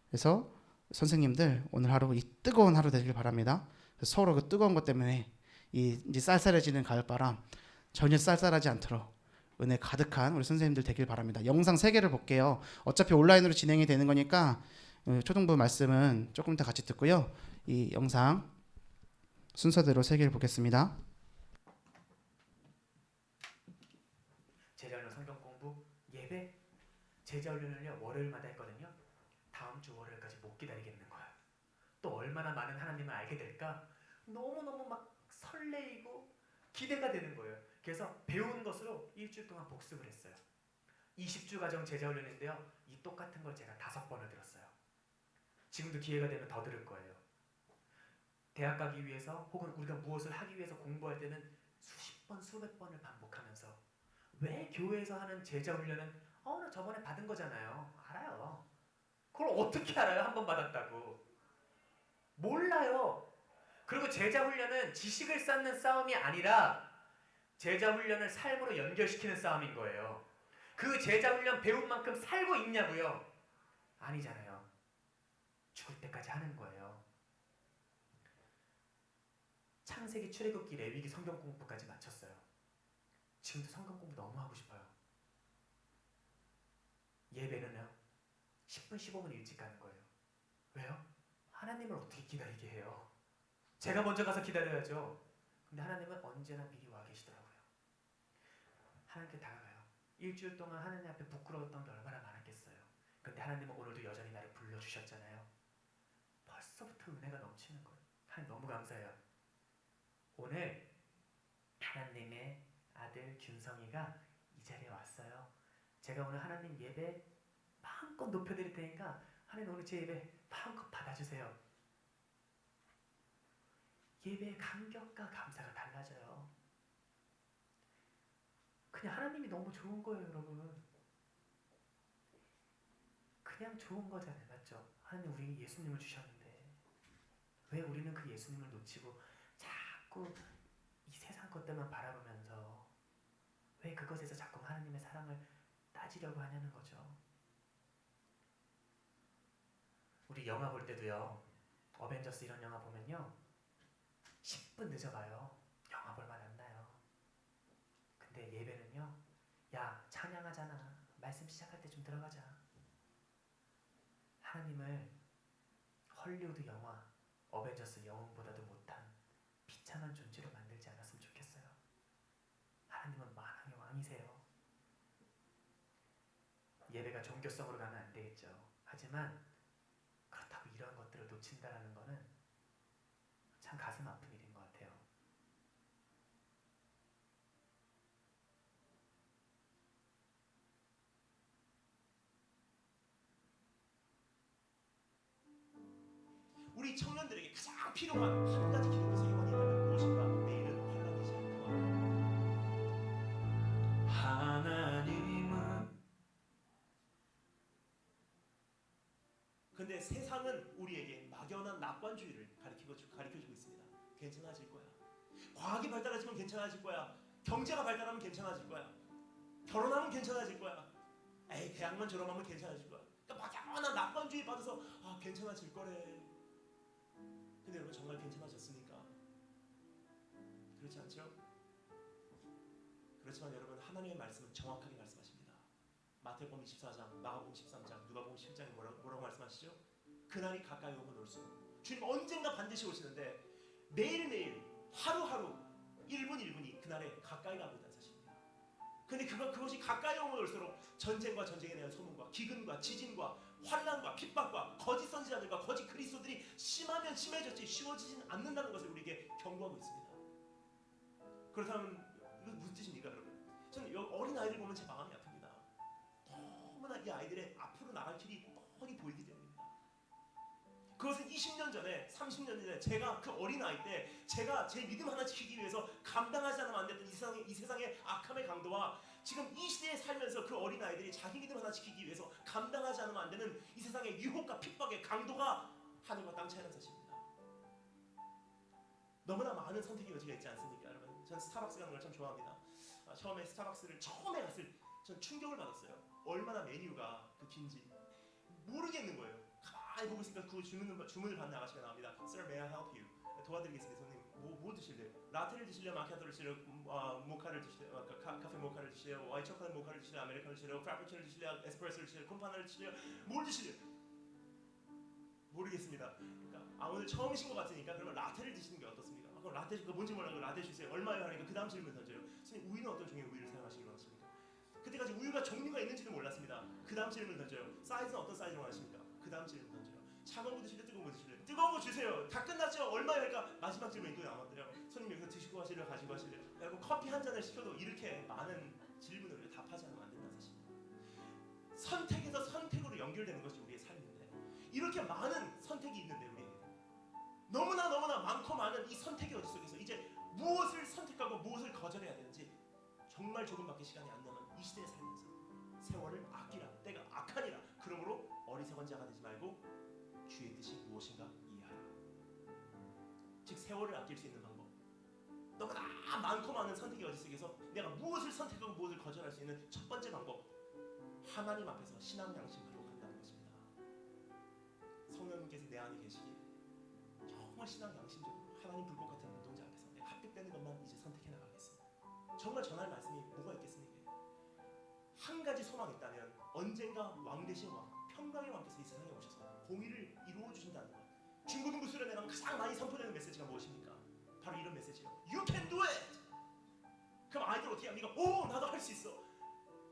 그래서 선생님들 오늘 하루 이 뜨거운 하루 되길 바랍니다. 서로 그 뜨거운 것 때문에 이제 쌀쌀해지는 가을바람 전혀 쌀쌀하지 않도록 은혜 가득한 우리 선생님들 되길 바랍니다. 영상 3개를 볼게요. 어차피 온라인으로 진행이 되는 거니까 초등부 말씀은 조금 더 같이 듣고요. 이 영상 순서대로 3개를 보겠습니다. 제자훈련 성경 공부 예배 제자훈련을요 월요일마다 했거든요. 다음 주 월요일까지 못 기다리겠는 거야. 또 얼마나 많은 하나님을 알게 될까 너무너무 막 설레이고 기대가 되는 거예요. 그래서 배운 것으로 일주일 동안 복습을 했어요. 20주 과정 제자훈련인데요. 이 똑같은 걸 제가 5번을 들었어요. 지금도 기회가 되면 더 들을 거예요. 대학 가기 위해서 혹은 우리가 무엇을 하기 위해서 공부할 때는 수십 번 수백 번을 반복하면서 왜 교회에서 하는 제자 훈련은 나 저번에 받은 거잖아요. 알아요. 그걸 어떻게 알아요? 한 번 받았다고. 몰라요. 그리고 제자 훈련은 지식을 쌓는 싸움이 아니라 제자 훈련을 삶으로 연결시키는 싸움인 거예요. 그 제자 훈련 배운 만큼 살고 있냐고요? 아니잖아요. 죽을 때까지 하는 거예요. 창세기, 출애굽기, 레위기, 성경 공부까지 마쳤어요. 지금도 성경 공부 너무 하고 싶어요. 예배는요 10분 15분 일찍 가는 거예요. 왜요? 하나님을 어떻게 기다리게 해요? 제가 먼저 가서 기다려야죠. 근데 하나님은 언제나 미리 와 계시더라고요. 하나님께 다가가요. 일주일 동안 하나님 앞에 부끄러웠던 게 얼마나 많았겠어요. 근데 하나님은 오늘도 여전히 나를 불러주셨잖아요. 벌써부터 은혜가 넘치는 거예요. 하나님 너무 감사해요. 오늘 하나님의 아들 균성이가 이 자리에 왔어요. 제가 오늘 하나님 예배 마음껏 높여드릴 테니까 하나님 오늘 제 예배 마음껏 받아주세요. 예배의 감격과 감사가 달라져요. 그냥 하나님이 너무 좋은 거예요, 여러분. 그냥 좋은 거잖아요, 맞죠? 하나님 우리 예수님을 주셨는데 왜 우리는 그 예수님을 놓치고 자꾸 이 세상 것들만 바라보면서 왜 그것에서 자꾸 하나님의 사랑을 따지려고 하냐는 거죠. 우리 영화 볼 때도요, 어벤져스 이런 영화 보면요 10분 늦어봐요. 영화 볼만 안 나요. 근데 예배는요, 야 찬양하잖아, 말씀 시작할 때 좀 들어가자. 하나님을 헐리우드 영화 어벤져스 영웅보다도 못한 비참한 존재로 만들지 않았으면 좋겠어요. 하나님은 만왕의 왕이세요. 예배가 종교성으로 가면 안 되겠죠. 하지만 그렇다고 이러한 것들을 놓친다는 거는 참 가슴 아픈 일인 것 같아요. 우리 청년들에게 가장 필요한 한 가지 기독교 생활이 있다면 무엇인가? 내일은 환란이지 그만. 하나님은 근데 세상은 우리에게 막연한 낙관주의를 가르쳐주고 있습니다. 괜찮아질 거야. 과학이 발달하지면 괜찮아질 거야. 경제가 발달하면 괜찮아질 거야. 결혼하면 괜찮아질 거야. 에이 대학만 졸업하면 괜찮아질 거야. 그러니까 막연한 낙관주의 받아서 괜찮아질 거래. 근데 여러분 정말 괜찮아졌습니까? 그렇지 않죠? 그렇지만 여러분 하나님의 말씀은 정확하게 말씀하십니다. 마태복음 24장, 마가복음 13장, 누가복음 10장에 뭐라고 말씀하시죠? 그날이 가까이 오면 올수록 주님 언젠가 반드시 오시는데 매일매일 하루하루 1분 1분이 그날에 가까이 가고 있다는 사실입니다. 근데 그것이 가까이 오면 올수록 전쟁과 전쟁에 대한 소문과 기근과 지진과 환난과 핍박과 거짓 선지자들과 거짓 그리스도들이 심하면 심해졌지 쉬워지진 않는다는 것을 우리에게 경고하고 있습니다. 그렇다면 이거 무슨 뜻입니까, 여러분? 저는 어린 아이들 보면 제 마음이 아픕니다. 너무나 이 아이들의 앞으로 나갈 길이 뻔히 보이기 때문입니다. 그것은 20년 전에, 30년 전에 제가 그 어린 아이 때 제가 제 믿음 하나 지키기 위해서 감당하지 않으면 안 됐던 이 세상의 악함의 강도와 지금 이 시대에 살면서 그 어린 아이들이 자기 믿음 하나 지키기 위해서 감당하지 않으면 안 되는 이 세상의 유혹과 핍박의 강도가 하늘과 땅 차이라는 사실입니다. 너무나 많은 선택의 여지가 있지 않습니까, 여러분? 전 스타벅스 가는 걸 참 좋아합니다. 처음에 스타벅스를 처음에 갔을 전 충격을 받았어요. 얼마나 메뉴가 긴지 모르겠는 거예요. 가만히 보고 있으니까 그 주문을 받는 아가씨가 나옵니다. Sir, may I help you? 도와드리겠습니다. 손님, 뭐 드실래요? 라테를 드실래요? 마키아토를 드실래요? 모카를 드실래요? 카페 모카를 드실래요? 와이트 초콜릿 모카를 드실래요? 아메리카노를 드실래요? 프라푸치노를 드실래요? 에스프레소를 드실래요? 콤파나를 드실래요? 뭘 드실래요? 모르겠습니다. 그러니까 오늘 처음이신 것 같으니까 그러면 라테를 드시는 게 어떻습니까? 그럼 라테 그 뭔지 몰라도 라테 주세요. 얼마요? 하니까 그 다음 질문 던져요. 손님, 우유는 어떤 종류의 우유를 사용하시길 원하십니까? 그때까지 우유가 종류가 있는지도 몰랐습니다. 그 다음 질문 던져요. 사이즈는 어떤 사이즈로 원하십니까? 그 다음 질문 던져요. 차가운 거 드실래요? 뜨거운 거 드실래요? 뜨거운 거 주세요. 다 끝났죠? 얼마요? 하니까 마지막 질문이 또 남았더래요. 손님 여기서 드시고 가실래요? 가지고 가실래요? 여러분 커피 한 잔을 시켜도 이렇게 많은 질문을 답하지 않으면 안 된다는 사실입니다. 선택에서 선택으로 연결되는 것이 우리의 삶인데 이렇게 많은 선택이 있는데 우리에게 너무나 많고 많은 이 선택의 여지 속에서 이제 무엇을 선택하고 무엇을 거절해야 되는지 정말 조금밖에 시간이 안 남은 이 시대에 살면서 세월을 아끼라. 때가 악하니라. 그러므로 어리석은 자가 되지 말고 주의 뜻이 무엇인가 이해하라. 즉 세월을 아낄 수 있는 방법. 너무나 많고 많은 선택의 여지 속에서 내가 무엇을 선택하고 무엇을 거절할 수 있는 첫 번째 방법. 하나님 앞에서 신앙 양심으로 간다는 것입니다. 성령님께서 내 안에 계시기에 정말 신앙 양심적으로 하나님 불꽃 같은 눈동자 앞에서 내가 합격되는 것만 이제 선택해 나가겠습니다. 정말 전할 말씀이 뭐가 있겠습니까? 한 가지 소망이 있다면 언젠가 왕 되신 왕, 평강의 왕께서 이 세상에 오셔서 공의를 이루어 주신다는 것. 중고등부 수련회 가면 가장 많이 선포되는 메시지가 무엇입니까? 바로 이런 메시지요. You can do it. 그럼 아이들 어떻게 합니까? 오, 나도 할 수 있어.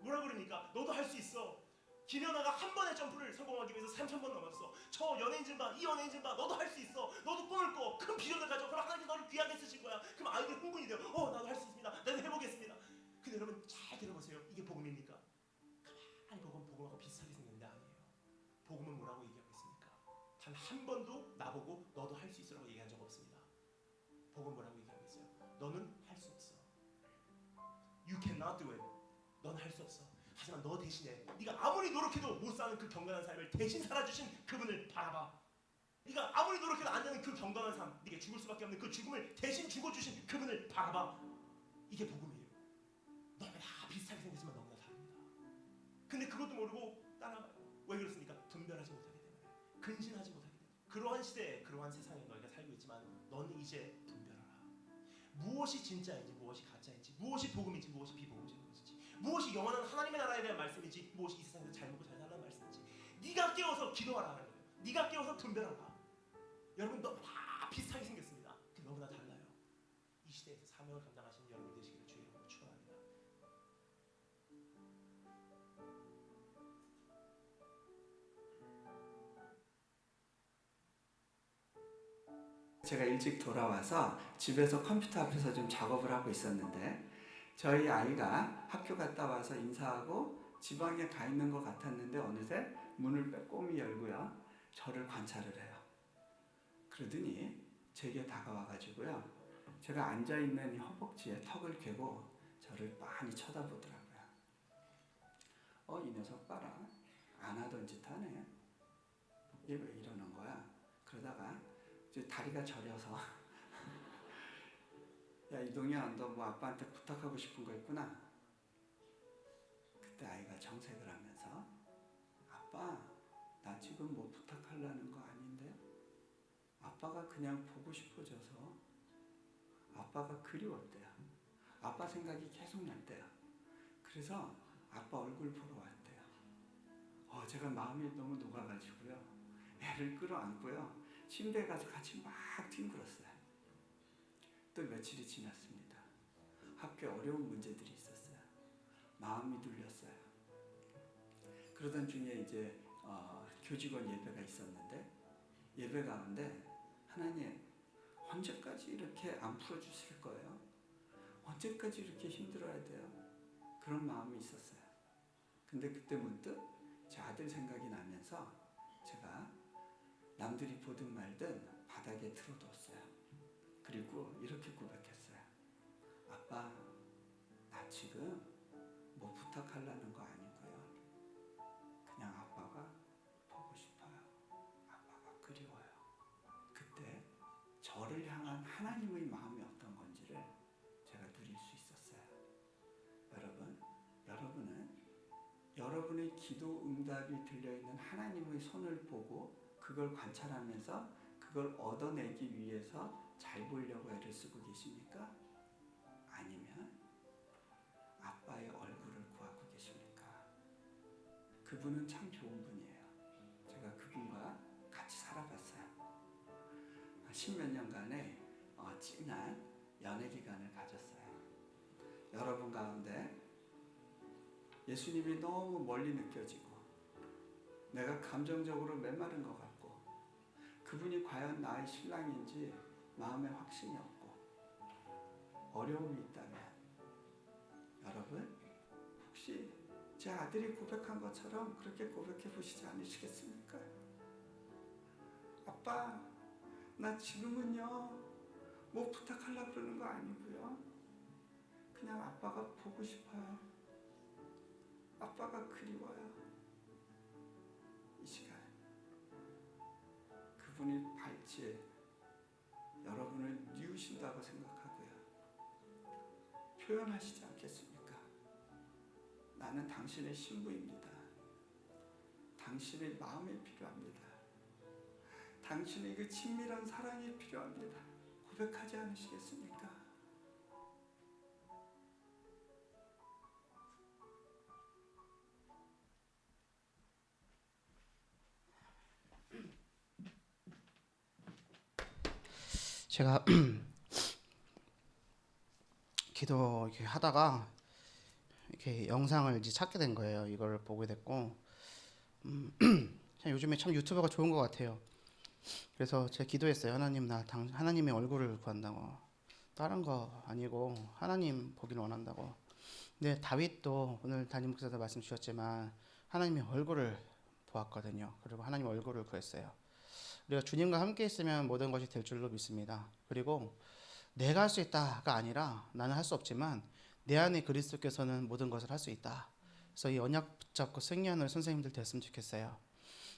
뭐라 그러니까? 너도 할 수 있어. 김연아가 한 번의 점프를 성공하기 위해서 3,000번 넘었어. 저 연예인 좀 봐, 이 연예인 좀 봐. 너도 할 수 있어. 너도 꿈을 꿔. 큰 비전을 가져. 그럼 하나님께서 너를 귀하게 쓰실 거야. 그럼 아이들 흥분이 돼요. 나도 할 수 있습니다. 나도 해보겠습니다. 근데 여러분 잘 들어보세요. 이게 복음입니까? 가만히 복음하고 비슷하게 생겼는데 아니에요. 복음은 뭐라고 얘기하고 있습니까? 단 한 번도 나보고 너도 할 수 있어라고 얘기한 적 없습니다. 복음 뭐라고 얘기하고 있어요? 너는 할 수 없어. You cannot do it. 넌 할 수 없어. 하지만 너 대신에 네가 아무리 노력해도 못 사는 그 경건한 삶을 대신 살아주신 그분을 바라봐. 네가 아무리 노력해도 안 되는 그 경건한 삶, 네가 죽을 수밖에 없는 그 죽음을 대신 죽어주신 그분을 바라봐. 이게 복음이에요. 너무나 비슷하게 생겼지만 너무나 다릅니다. 근데 그것도 모르고 따라가요. 왜 그렇습니까? 분별하지 못하기 때문에, 근신하지 못하기 때문에. 그러한 시대에, 그러한 세상에 너희가 살고 있지만 너는 이제 분별하라. 무엇이 진짜인지, 무엇이 가짜인지, 무엇이 복음인지, 무엇이 비복음인지, 무엇이 영원한 하나님의 나라에 대한 말씀인지, 무엇이 이 세상에서 잘 먹고 잘 살라는 말씀인지 네가 깨워서 기도하라 하는 거예요. 네가 깨워서 분별하라. 여러분 너무나 비슷하게 생겼습니다. 너무나 달라요. 이 시대에서 사명을 감당하시는 여러분이 되시기를 주의 이름으로 축원합니다. 제가 일찍 돌아와서 집에서 컴퓨터 앞에서 좀 작업을 하고 있었는데 저희 아이가 학교 갔다 와서 인사하고 지방에 가 있는 것 같았는데 어느새 문을 빼꼼히 열고요. 저를 관찰을 해요. 그러더니 제게 다가와가지고요. 제가 앉아있는 이 허벅지에 턱을 괴고 저를 빤히 쳐다보더라고요. 이 녀석 봐라. 안 하던 짓 하네. 얘 왜 이러는 거야? 그러다가 이제 다리가 저려서 야 이동현 너 뭐 아빠한테 부탁하고 싶은 거 있구나. 그때 아이가 정색을 하면서 아빠 나 지금 뭐 부탁하려는 거 아닌데 아빠가 그냥 보고 싶어져서 아빠가 그리웠대요. 아빠 생각이 계속 났대요. 그래서 아빠 얼굴 보러 왔대요. 제가 마음이 너무 녹아가지고요. 애를 끌어안고요. 침대에 가서 같이 막 뒹굴었어요. 또 며칠이 지났습니다. 학교에 어려운 문제들이 있었어요. 마음이 눌렸어요. 그러던 중에 이제 교직원 예배가 있었는데 예배 가운데 하나님 언제까지 이렇게 안 풀어주실 거예요? 언제까지 이렇게 힘들어야 돼요? 그런 마음이 있었어요. 근데 그때 문득 제 아들 생각이 나면서 제가 남들이 보든 말든 바닥에 틀어뒀어요. 그리고 이렇게 고백했어요. 아빠, 나 지금 뭐 부탁하려는 거 아니고요. 그냥 아빠가 보고 싶어요. 아빠가 그리워요. 그때 저를 향한 하나님의 마음이 어떤 건지를 제가 누릴 수 있었어요. 여러분은 여러분의 기도 응답이 들려있는 하나님의 손을 보고 그걸 관찰하면서 그걸 얻어내기 위해서 잘 보이려고 애를 쓰고 계십니까? 아니면 아빠의 얼굴을 구하고 계십니까? 그분은 참 좋은 분이에요. 제가 그분과 같이 살아봤어요. 10몇 년간의 진한 연애 기간을 가졌어요. 여러분 가운데 예수님이 너무 멀리 느껴지고 내가 감정적으로 메마른 것 같고 그분이 과연 나의 신랑인지 마음에 확신이 없고 어려움이 있다면 여러분 혹시 제 아들이 고백한 것처럼 그렇게 고백해 보시지 않으시겠습니까? 아빠, 나 지금은요 뭐 부탁하려고 그러는 거 아니고요. 그냥 아빠가 보고 싶어요. 아빠가 그리워요. 이 시간 그분이 발치에 여러분을 뉘우신다고 생각하고요. 표현하시지 않겠습니까? 나는 당신의 신부입니다. 당신의 마음이 필요합니다. 당신의 그 친밀한 사랑이 필요합니다. 고백하지 않으시겠습니까? 제가 기도 이렇게 하다가 이렇게 영상을 이제 찾게 된 거예요. 이걸 보게 됐고, 참 요즘에 참 유튜브가 좋은 것 같아요. 그래서 제가 기도했어요. 하나님, 하나님의 얼굴을 구한다고. 다른 거 아니고 하나님 보기를 원한다고. 근데 다윗도 오늘 담임 목사도 말씀 주셨지만 하나님의 얼굴을 보았거든요. 그리고 하나님 얼굴을 구했어요. 우리가 주님과 함께 있으면 모든 것이 될 줄로 믿습니다. 그리고 내가 할 수 있다가 아니라 나는 할 수 없지만 내 안에 그리스도께서는 모든 것을 할 수 있다. 그래서 이 언약 붙잡고 승리하는 선생님들 됐으면 좋겠어요.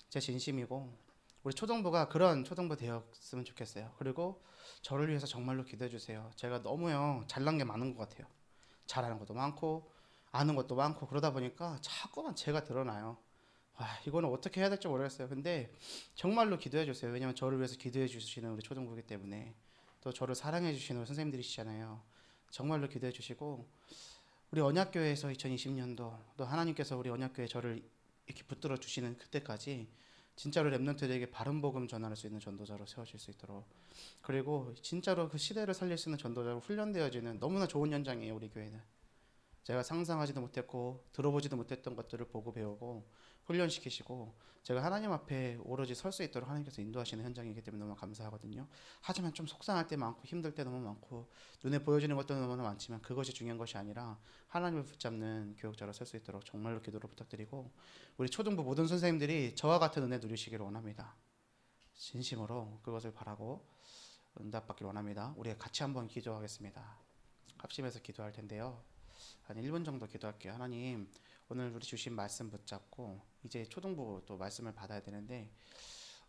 제 진심이고 우리 초등부가 그런 초등부 되었으면 좋겠어요. 그리고 저를 위해서 정말로 기도해 주세요. 제가 너무요 잘난 게 많은 것 같아요. 잘하는 것도 많고 아는 것도 많고 그러다 보니까 자꾸만 제가 드러나요. 이거는 어떻게 해야 될지 모르겠어요. 근데 정말로 기도해 주세요. 왜냐하면 저를 위해서 기도해 주시는 우리 초등부이기 때문에 또 저를 사랑해 주시는 우리 선생님들이시잖아요. 정말로 기도해 주시고 우리 언약교회에서 2020년도 또 하나님께서 우리 언약교회 저를 이렇게 붙들어 주시는 그때까지 진짜로 렘넌트들에게 바른 복음 전할 수 있는 전도자로 세워질 수 있도록 그리고 진짜로 그 시대를 살릴 수 있는 전도자로 훈련되어지는 너무나 좋은 현장이에요. 우리 교회는 제가 상상하지도 못했고 들어보지도 못했던 것들을 보고 배우고 훈련시키시고 제가 하나님 앞에 오로지 설 수 있도록 하나님께서 인도하시는 현장이기 때문에 너무 감사하거든요. 하지만 좀 속상할 때 많고 힘들 때 너무 많고 눈에 보여지는 것도 너무 많지만 그것이 중요한 것이 아니라 하나님을 붙잡는 교육자로 설 수 있도록 정말로 기도를 부탁드리고 우리 초등부 모든 선생님들이 저와 같은 은혜 누리시기를 원합니다. 진심으로 그것을 바라고 응답받기를 원합니다. 우리 같이 한번 기도하겠습니다. 합심해서 기도할 텐데요. 한 1분 정도 기도할게요. 하나님, 오늘 우리 주신 말씀 붙잡고 이제 초등부 또 말씀을 받아야 되는데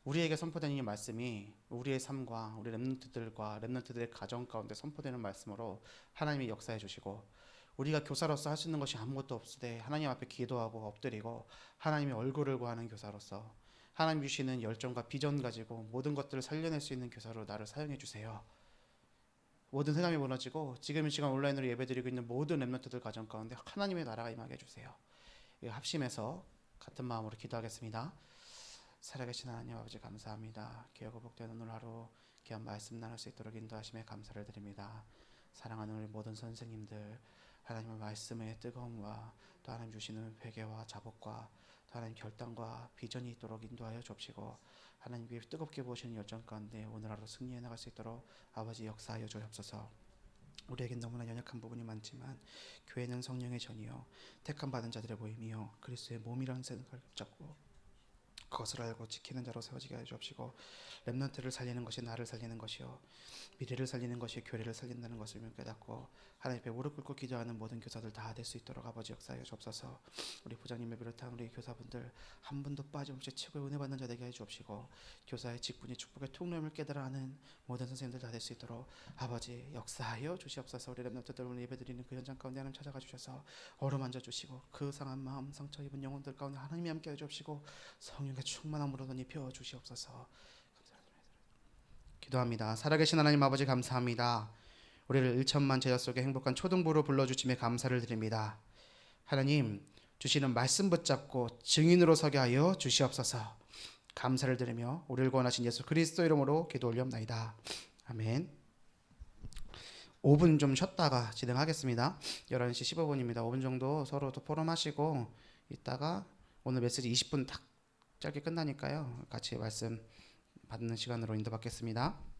우리에게 선포되는 이 말씀이 우리의 삶과 우리 렘넌트들과 렘넌트들의 가정 가운데 선포되는 말씀으로 하나님이 역사해 주시고 우리가 교사로서 할 수 있는 것이 아무것도 없으되 하나님 앞에 기도하고 엎드리고 하나님의 얼굴을 구하는 교사로서 하나님 주시는 열정과 비전 가지고 모든 것들을 살려낼 수 있는 교사로 나를 사용해 주세요. 모든 회담이 무너지고 지금 이 시간 온라인으로 예배드리고 있는 모든 렘넌트들 가정 가운데 하나님의 나라가 임하게 해주세요. 합심해서 같은 마음으로 기도하겠습니다. 살아계신 하나님 아버지 감사합니다. 기억고 복되는 오늘 하루 귀한 말씀 나눌 수 있도록 인도하심에 감사를 드립니다. 사랑하는 우리 모든 선생님들 하나님의 말씀의 뜨거움과 또 하나님 주시는 회개와 자복과 또 하나님 결단과 비전이 있도록 인도하여 주옵시고 하나님께 뜨겁게 보시는 열정 가운데 오늘 하루 승리해 나갈 수 있도록 아버지 역사하여 주옵소서. 우리에겐 너무나 연약한 부분이 많지만 교회는 성령의 전이요 택함 받은 자들의 모임이요 그리스도의 몸이라는 생각을 잡고 그것을 알고 지키는 자로 세워지게 하여 주옵시고 렘넌트를 살리는 것이 나를 살리는 것이요 미래를 살리는 것이 교회를 살린다는 것을 깨닫고 하나님 앞에 무릎 꿇고 기도하는 모든 교사들 다 될 수 있도록 아버지 역사하여 주옵소서. 우리 부장님을 비롯한 우리 교사분들 한 분도 빠짐없이 최고의 은혜 받는 자 되게 해 주옵시고 교사의 직분이 축복의 통로임을 깨달아 하는 모든 선생님들 다 될 수 있도록 아버지 역사하여 주시옵소서. 우리 렘넌트들 오늘 예배드리는 그 현장 가운데 하나님 찾아가 주셔서 어루만져 주시고 그 상한 마음 상처 입은 영혼들 가운데 하나님이 함께 해 주옵시고 성령의 충만함으로 덧입혀 주시옵소서. 기도합니다. 살아계신 하나님 아버지 감사합니다. 우리를 1천만 제자 속에 행복한 초등부로 불러주심에 감사를 드립니다. 하나님 주시는 말씀 붙잡고 증인으로 서게 하여 주시옵소서. 감사를 드리며 우리를 구원하신 예수 그리스도 이름으로 기도 올리옵나이다. 아멘. 5분 좀 쉬었다가 진행하겠습니다. 11시 15분입니다. 5분 정도 서로 또 포럼하시고 이따가 오늘 메시지 20분 딱 짧게 끝나니까요. 같이 말씀 받는 시간으로 인도받겠습니다.